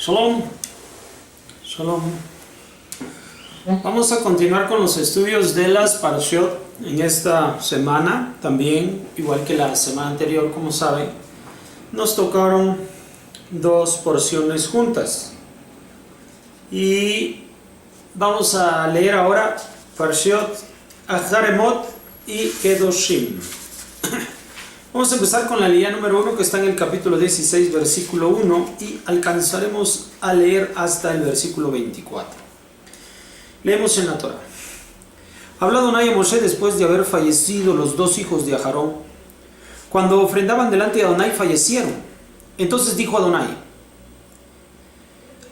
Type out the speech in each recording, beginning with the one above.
Shalom, shalom. Vamos a continuar con los estudios de las Parashot en esta semana. También, igual que la semana anterior, como saben, nos tocaron dos porciones juntas. Y vamos a leer ahora Parashot Acharemot y Kedoshim. Vamos a empezar con la línea número 1, que está en el capítulo 16, versículo 1, y alcanzaremos a leer hasta el versículo 24. Leemos en la Torah. Habla Adonai a Moshe después de haber fallecido los dos hijos de Aharón. Cuando ofrendaban delante de Adonai fallecieron. Entonces dijo Adonai: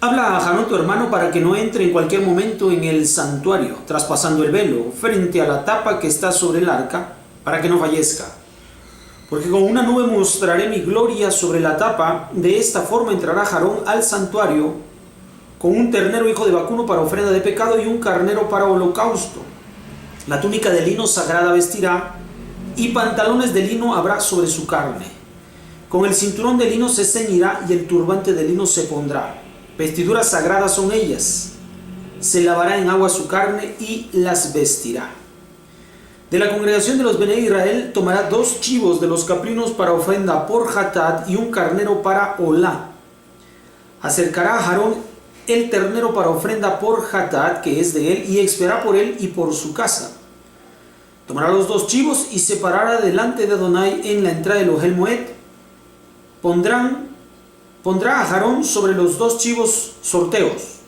habla a Aharón tu hermano para que no entre en cualquier momento en el santuario, traspasando el velo, frente a la tapa que está sobre el arca, para que no fallezca. Porque con una nube mostraré mi gloria sobre la tapa. De esta forma entrará Aharón al santuario con un ternero hijo de vacuno para ofrenda de pecado y un carnero para holocausto. La túnica de lino sagrada vestirá y pantalones de lino habrá sobre su carne. Con el cinturón de lino se ceñirá y el turbante de lino se pondrá. Vestiduras sagradas son ellas. Se lavará en agua su carne y las vestirá. De la congregación de los Bene Israel tomará 2 chivos de los caprinos para ofrenda por Hatat y un carnero para Olá. Acercará a Aarón el ternero para ofrenda por Hatat, que es de él, y expiará por él y por su casa. Tomará los 2 chivos y se parará delante de Adonai en la entrada del Ohel Moed. Pondrá a Aarón sobre los 2 chivos sorteos,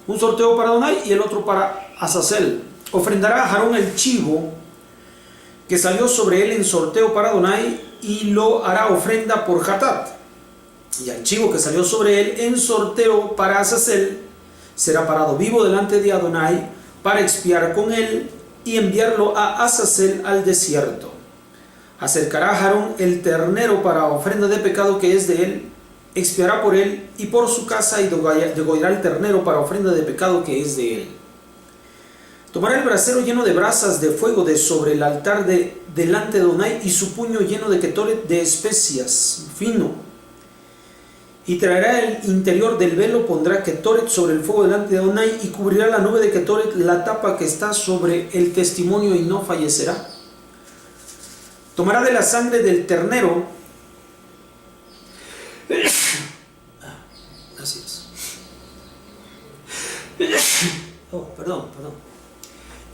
un sorteo para Adonai y el otro para Azazel. Ofrendará a Aarón el chivo que salió sobre él en sorteo para Adonai y lo hará ofrenda por Hatat. Y al chivo que salió sobre él en sorteo para Azazel será parado vivo delante de Adonai para expiar con él y enviarlo a Azazel al desierto. Acercará a Aarón el ternero para ofrenda de pecado que es de él, expiará por él y por su casa y degollará el ternero para ofrenda de pecado que es de él. Tomará el brasero lleno de brasas de fuego de sobre el altar delante de Adonai y su puño lleno de ketoret de especias fino. Y traerá el interior del velo, pondrá ketoret sobre el fuego delante de Adonai y cubrirá la nube de ketoret la tapa que está sobre el testimonio y no fallecerá. Tomará de la sangre del ternero. Así es. Perdón.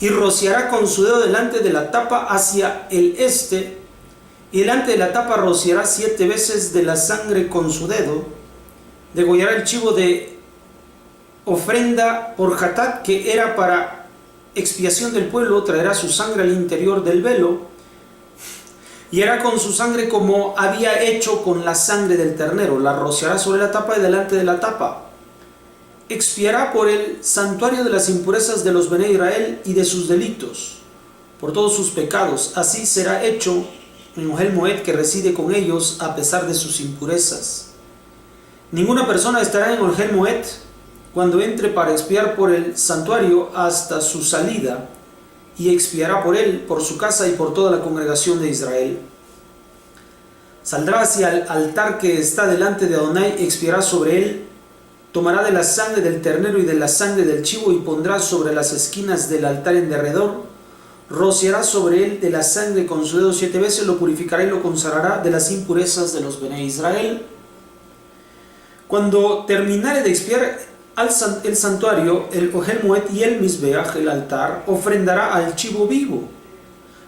Y rociará con su dedo delante de la tapa hacia el este, y delante de la tapa rociará 7 veces de la sangre con su dedo. Degollará el chivo de ofrenda por Hatat, que era para expiación del pueblo, traerá su sangre al interior del velo, y hará con su sangre como había hecho con la sangre del ternero, la rociará sobre la tapa y delante de la tapa. Expiará por el santuario de las impurezas de los Bene Israel y de sus delitos, por todos sus pecados. Así será hecho en Ohel Moed, que reside con ellos a pesar de sus impurezas. Ninguna persona estará en Ohel Moed cuando entre para expiar por el santuario hasta su salida, y expiará por él, por su casa y por toda la congregación de Israel. Saldrá hacia el altar que está delante de Adonai, expiará sobre él. Tomará de la sangre del ternero y de la sangre del chivo y pondrá sobre las esquinas del altar en derredor. Rociará sobre él de la sangre con su dedo 7 veces, lo purificará y lo consagrará de las impurezas de los Bene Israel. Cuando terminare de expiar el santuario, el Ohel Moed y el Mizbeach, el altar, ofrendará al chivo vivo.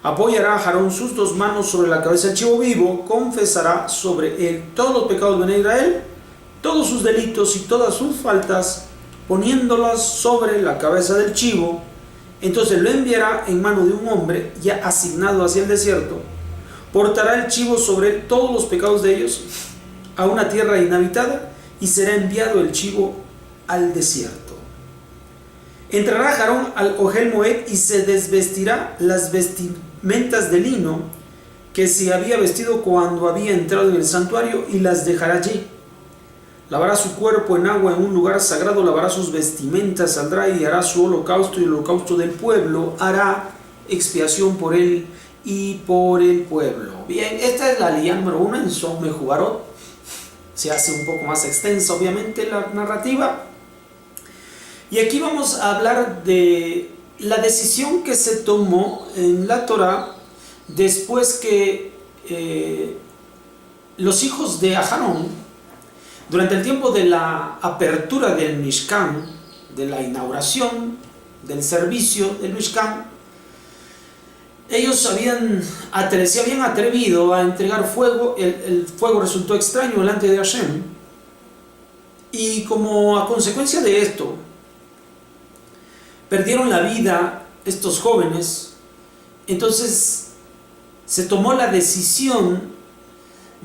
Apoyará a Aarón sus 2 manos sobre la cabeza del chivo vivo, confesará sobre él todos los pecados de Bene Israel, todos sus delitos y todas sus faltas, poniéndolas sobre la cabeza del chivo. Entonces lo enviará en mano de un hombre ya asignado hacia el desierto. Portará el chivo sobre él todos los pecados de ellos a una tierra inhabitada, y será enviado el chivo al desierto. Entrará Aarón al Ohel Moed y se desvestirá las vestimentas de lino que se había vestido cuando había entrado en el santuario, y las dejará allí. Lavará su cuerpo en agua en un lugar sagrado, lavará sus vestimentas, saldrá y hará su holocausto y el holocausto del pueblo, hará expiación por él y por el pueblo. Bien, esta es la línea número 1 en Som Mejubarot. se hace un poco más extensa obviamente la narrativa. Y aquí vamos a hablar de la decisión que se tomó en la Torá después que los hijos de Aarón, durante el tiempo de la apertura del Mishkan, de la inauguración del servicio del Mishkan, ellos se habían atrevido a entregar fuego. El fuego resultó extraño delante de Hashem, y como a consecuencia de esto perdieron la vida estos jóvenes. Entonces se tomó la decisión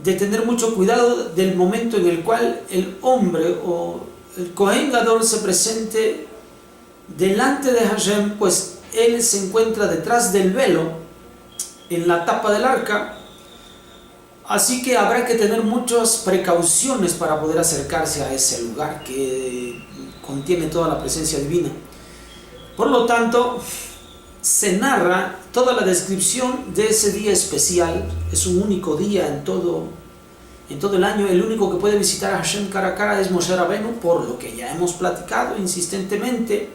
de tener mucho cuidado del momento en el cual el hombre o el Kohen Gadol se presente delante de Hashem, pues él se encuentra detrás del velo, en la tapa del arca, así que habrá que tener muchas precauciones para poder acercarse a ese lugar que contiene toda la presencia divina. Por lo tanto, se narra toda la descripción de ese día especial. Es un único día en todo el año. El único que puede visitar a Hashem cara a cara es Moshe Rabenu, por lo que ya hemos platicado insistentemente.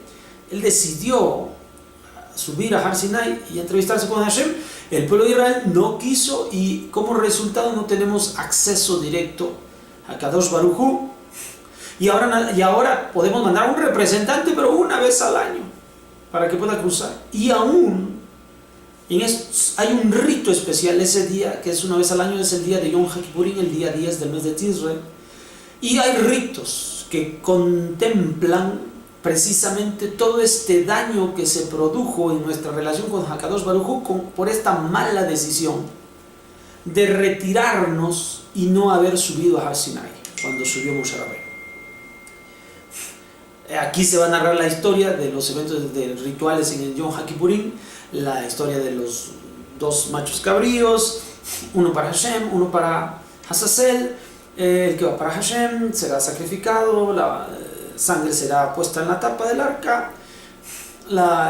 Él decidió subir a Har Sinai y entrevistarse con Hashem. El pueblo de Israel no quiso, y como resultado no tenemos acceso directo a Kadosh Baruj Hu. Y ahora podemos mandar a un representante, pero una vez al año, para que pueda cruzar. Y aún hay un rito especial ese día, que es una vez al año, es el día de Yom HaKippurim, el día 10 del mes de Tishrei. Y hay ritos que contemplan precisamente todo este daño que se produjo en nuestra relación con Hakadosh Baruj Hu por esta mala decisión de retirarnos y no haber subido a Har Sinai cuando subió Moshe Rabbeinu. Aquí se va a narrar la historia de los eventos rituales en el Yom HaKippurim, la historia de los dos machos cabríos, uno para Hashem, uno para Azazel. El que va para Hashem será sacrificado, la sangre será puesta en la tapa del arca.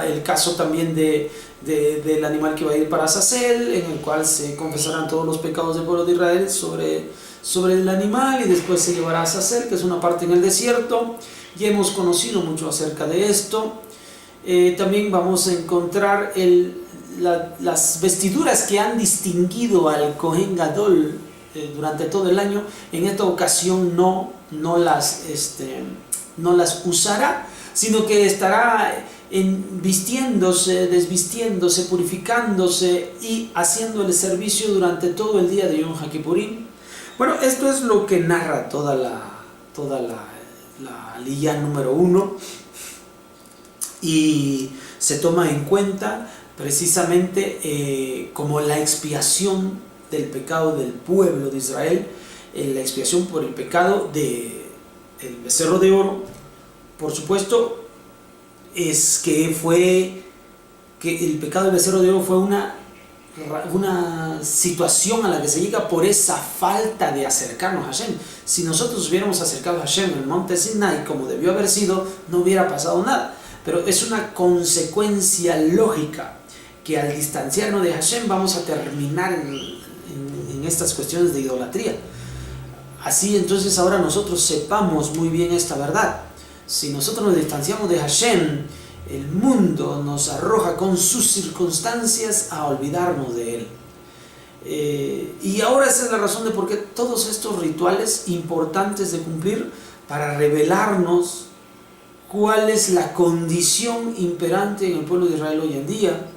El caso también del animal que va a ir para Azazel, en el cual se confesarán todos los pecados del pueblo de Israel sobre el animal, y después se llevará a Azazel, que es una parte en el desierto. Ya hemos conocido mucho acerca de esto. También vamos a encontrar las vestiduras que han distinguido al Kohen Gadol durante todo el año. En esta ocasión no las usará, sino que estará vistiéndose, desvistiéndose, purificándose y haciendo el servicio durante todo el día de Yom HaKippurim. Bueno, esto es lo que narra toda la aliyá número 1, y se toma en cuenta precisamente como la expiación del pecado del pueblo de Israel, la expiación por el pecado del becerro de oro. Por supuesto, es que el pecado del becerro de oro fue una situación a la que se llega por esa falta de acercarnos a Hashem. Si nosotros hubiéramos acercado a Hashem en el monte Sinai como debió haber sido, no hubiera pasado nada. Pero es una consecuencia lógica que al distanciarnos de Hashem vamos a terminar en estas cuestiones de idolatría. Así entonces ahora nosotros sepamos muy bien esta verdad. Si nosotros nos distanciamos de Hashem, el mundo nos arroja con sus circunstancias a olvidarnos de Él. Y ahora esa es la razón de por qué todos estos rituales importantes de cumplir, para revelarnos cuál es la condición imperante en el pueblo de Israel hoy en día.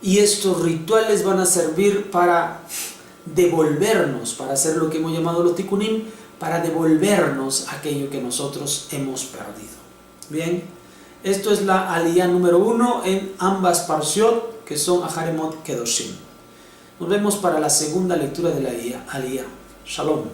Y estos rituales van a servir para devolvernos, para hacer lo que hemos llamado los tikkunim, para devolvernos aquello que nosotros hemos perdido. Bien, esto es la aliyá número 1 en ambas parshiot, que son Aharemot Kedoshim. Nos vemos para la segunda lectura de la aliyá. Shalom.